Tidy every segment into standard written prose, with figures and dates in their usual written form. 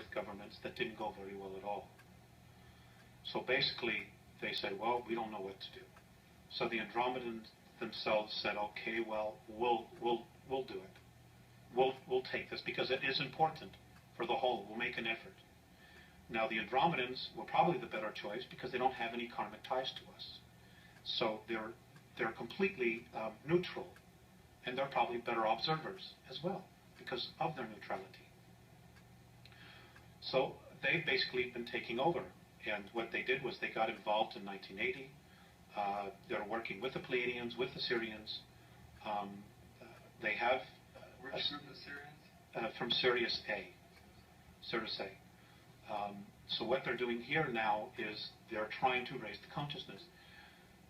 Earth governments that didn't go very well at all. So basically, they said, well, we don't know what to do. So the Andromedans themselves said, okay, well, we'll do it. We'll take this because it is important for the whole. We'll make an effort. Now, the Andromedans were probably the better choice because they don't have any karmic ties to us. So they're completely neutral, and they're probably better observers as well because of their neutrality. So they've basically been taking over, and what they did was they got involved in 1980. They're working with the Pleiadians, with the Syrians. They have which group of Syrians? From Sirius A. Sirius A. So what they're doing here now is they're trying to raise the consciousness.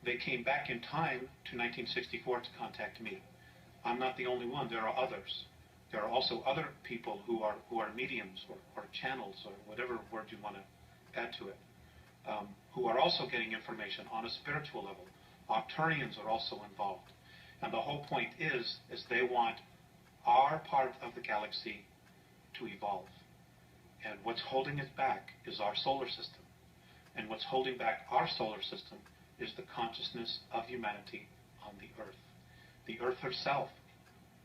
They came back in time to 1964 to contact me. I'm not the only one. There are others. There are also other people who are mediums or channels or whatever word you want to add to it, who are also getting information on a spiritual level. Octurians are also involved. And the whole point is they want our part of the galaxy to evolve. And what's holding it back is our solar system. And what's holding back our solar system is the consciousness of humanity on the Earth. The Earth herself,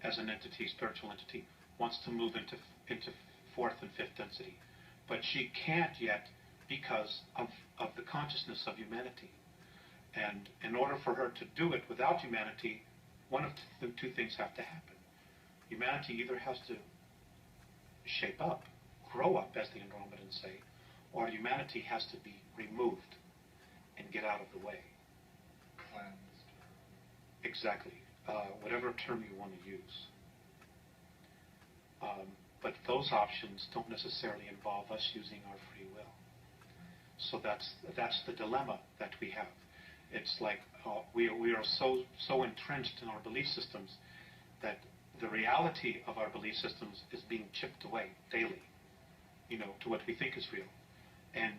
as an entity, spiritual entity, wants to move into fourth and fifth density. But she can't yet because of the consciousness of humanity. And in order for her to do it without humanity, one of the two things have to happen. Humanity either has to shape up, grow up, as the Andromedans say, or humanity has to be removed and get out of the way. Cleansed. Exactly. Whatever term you want to use. But those options don't necessarily involve us using our free will. So that's the dilemma that we have. It's like we are so entrenched in our belief systems that the reality of our belief systems is being chipped away daily, to what we think is real. And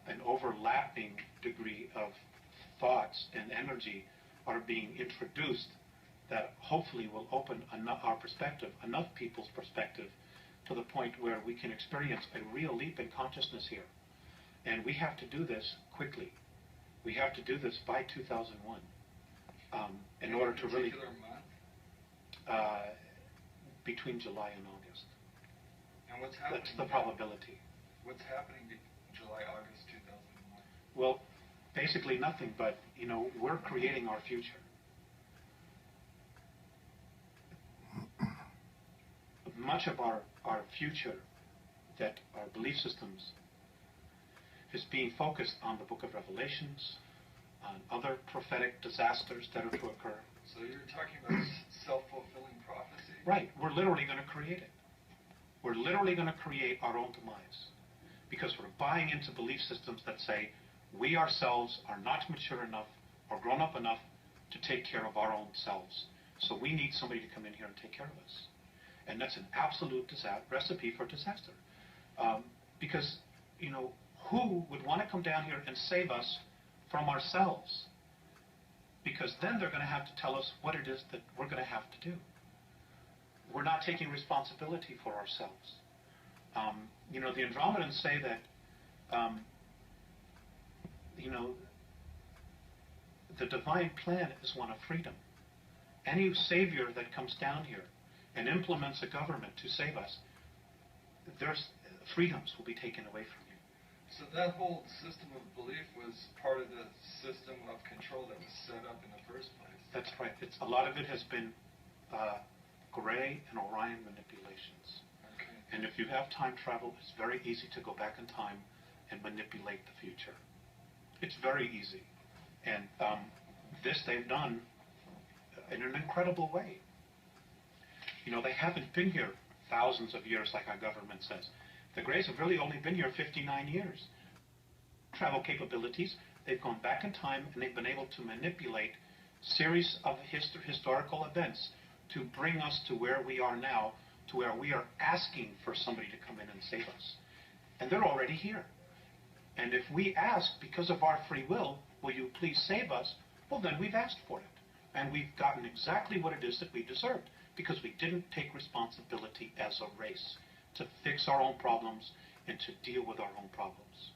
an overlapping degree of thoughts and energy are being introduced that hopefully will open our perspective, enough people's perspective, to the point where we can experience a real leap in consciousness here. And we have to do this quickly. We have to do this by 2001 in order to really... month? Between July and August. And what's happening? That's the probability. What's happening July, August 2001? Well, basically nothing, but, we're creating our future. Much of our future, that our belief systems, is being focused on the Book of Revelations, on other prophetic disasters that are to occur. So you're talking about self-fulfilling prophecy? Right. We're literally going to create it. We're literally going to create our own demise. Because we're buying into belief systems that say we ourselves are not mature enough or grown up enough to take care of our own selves. So we need somebody to come in here and take care of us. And that's an absolute recipe for disaster. Because, who would want to come down here and save us from ourselves? Because then they're going to have to tell us what it is that we're going to have to do. We're not taking responsibility for ourselves. The Andromedans say that, the divine plan is one of freedom. Any savior that comes down here and implements a government to save us, their freedoms will be taken away from you. So that whole system of belief was part of the system of control that was set up in the first place. That's right. A lot of it has been Gray and Orion manipulations. Okay. And if you have time travel, it's very easy to go back in time and manipulate the future. It's very easy. And this they've done in an incredible way. They haven't been here thousands of years like our government says. The Greys have really only been here 59 years. Travel capabilities, they've gone back in time and they've been able to manipulate series of historical events to bring us to where we are now, to where we are asking for somebody to come in and save us. And they're already here. And if we ask because of our free will, will you please save us? Well, then we've asked for it. And we've gotten exactly what it is that we deserved, because we didn't take responsibility as a race to fix our own problems and to deal with our own problems.